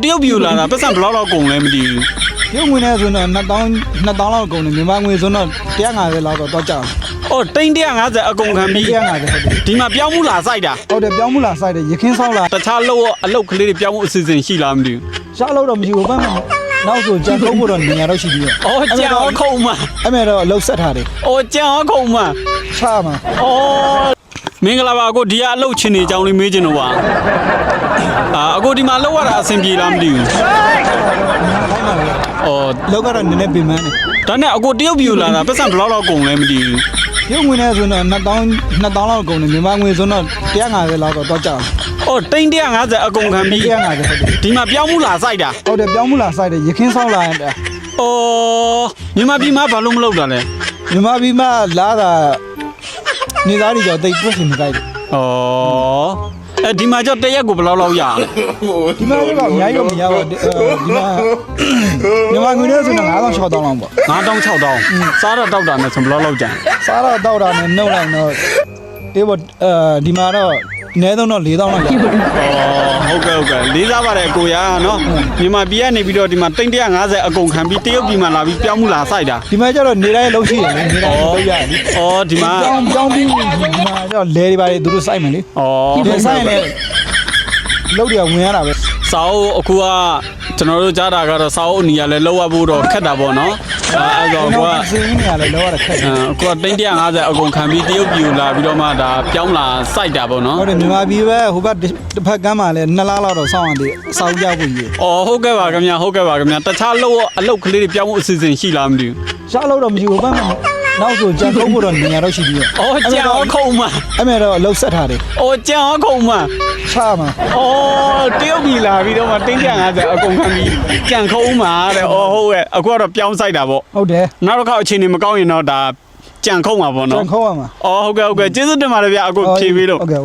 တရုတ်ပြည်လာတာပတ်စံဘယ်လောက်ကုန်လဲမသိဘူး ရုပ်ငွေနဲ့ဆိုတော့2000လောက်ကုန်တယ်မြန်မာငွေဆိုတော့150လောက်တော့ကြောက် ။အော်တိန်း150အကုန်ခံပြီး 150ဟုတ်တယ် ဒီမှာပြောင်းမှုလာစိုက်တာ ဟုတ်တယ်ပြောင်းမှုလာစိုက်တယ်ရခင်းဆောက်လာ တခြားလို့အလုတ်ကလေးတွေပြောင်းမှုအစီအစဉ်ရှိလားမသိဘူး ရှားလို့တော့မရှိဘူးဘယ်မှာနောက်ဆိုကြံထုတ်ဖို့တော့နေရာတော့ရှိသေးတယ် ။အော်ကြံအောင်ခုံမ အဲ့မဲ့တော့အလုပ်ဆက်ထားတယ် ။အော်ကြံအောင်ခုံမ ချာမှာ ။အော်မင်္ဂလာပါအကိုဒီကအလုတ်ချင်းနေအကြောင်းလေးမေးချင်တော့ပါအကိုဒီမှာလောက်ရတာအဆင်ပြေလားမသိဘူး ခိုင်းပါလေ အော် လောက်ကတော့နည်းနည်းပြင်ပန်းတယ် ဒါနဲ့အကိုတရုတ်ပြည်လာတာပတ်စံဘယ်လောက်ကုန်လဲမသိဘူး ရုပ်ငွေနဲ့ဆိုတော့2000လောက်ကုန်တယ်မြန်မာငွေဆိုတော့150လောက်တော့ကြောက် အော်တိန်း150အကုန်ခံပြီး 150ဟုတ်တယ် ဒီမှာပြောင်းမှုလာစိုက်တာ ဟုတ်တယ်ပြောင်းမှုလာစိုက်တယ်ရခင်းဆောက်လာတယ် အော်မြန်မာပြည်မှာဘာလို့မလုပ်တာလဲ မြန်မာပြည်မှာလာတာနေသားတွေကြောင့်တိတ်ပြည့်စုံမကြိုက်ဘူး အော်ဒီမှာကျတော့တရက်ကိုဘယ်လောက်ရလဲ ဒီမှာကတော့အများကြီးတော့မရပါဘူးဒီမှာမြန်မာငွေနဲ့ဆိုတော့9000 6000လောက်ပေါ့ 9000 6000စားတော့တောက်တာနဲ့ဆိုဘယ်လောက်ကြံ စားတော့တောက်တာနဲ့နှုတ်လိုက်တော့ဒီပေါ့ဒီမှာတော့အနည်းဆုံးတော့4000လောက်ရတယ် ဟုတ်ကဲ့လေးစားပါတယ်အကိုရနော်မြန်မာပြည်ကနေပြီးတော့ဒီမှာတိန်း150အကုန်ခံပြီးတရုတ်ပြည်မှာလာပြီးပြောင်းမှုလာစိုက်တာ ဒီမှာကျတော့နေတိုင်းလှုပ်ရှိတယ်လေနေတိုင်းလှုပ်ရတယ်လေ အော်ဒီမှာ ကြောင်းပြီးဒီမှာကျတော့လဲတွေပါလေသူတို့စိုက်မယ်လေ အော် ဒီစိုက်ရင်လှုပ်တွေကဝင်ရတာပဲ စာအုပ်အခုကကျွန်တော်တို့ကြားတာကတော့စာအုပ်အနီကလည်းလောက်ရဖို့တော့ခက်တာပေါ့နော်အဲ့တော့ကိုက စင်းနေရလဲလောရတာခက်တယ် ကိုကတိန်း150အကုန်ခံပြီးတရုတ်ပြည်ကိုလာပြီးတော့မှဒါပြောင်းလာစိုက်တာပေါ့နော် ဟုတ်တယ်မြန်မာပြည်ပဲဟိုဘက်တစ်ဖက်ကမ်းမှာလဲ2လလောက်တော့စောင့်ရသေးစောင့်ကြဖို့ကြီး အော်ဟုတ်ကဲ့ပါခင်ဗျာဟုတ်ကဲ့ပါခင်ဗျာတခြားလို့အလုတ်ကလေးတွေပြောင်းမှုအစီအစဉ်ရှိလားမသိဘူး ရှားလို့တော့မရှိဘူးဘယ်မှာနောက်ဆိုကြံထုတ်ဖို့တော့နေရာတော့ရှိသေးတယ် အော်ကြံအောင်ခုံမ အဲ့မဲ့တော့အလုပ်ဆက်ထားတယ် အော်ကြံအောင်ခုံမ ချာမှာ အော်တရုတ်ပြည်လာပြီးတော့မှတင်း150အကုန်ခံပြီးကြံခုံမှာတဲ့အော်ဟုတ်ကဲ့အခုကတော့ပြောင်းဆိုင်တာပေါ့ ဟုတ်တယ် နောက်တစ်ခါအချိန်နေမကောင်းရင်တော့ဒါကြံခုံမှာပေါ့ ကြံ နော် ခေါ်ရမှာ အော်ဟုတ်ကဲ့ကျေးဇူးတင်ပါတယ်ဗျာအခုဖြေပေးလို့ ဟုတ်ကဲ့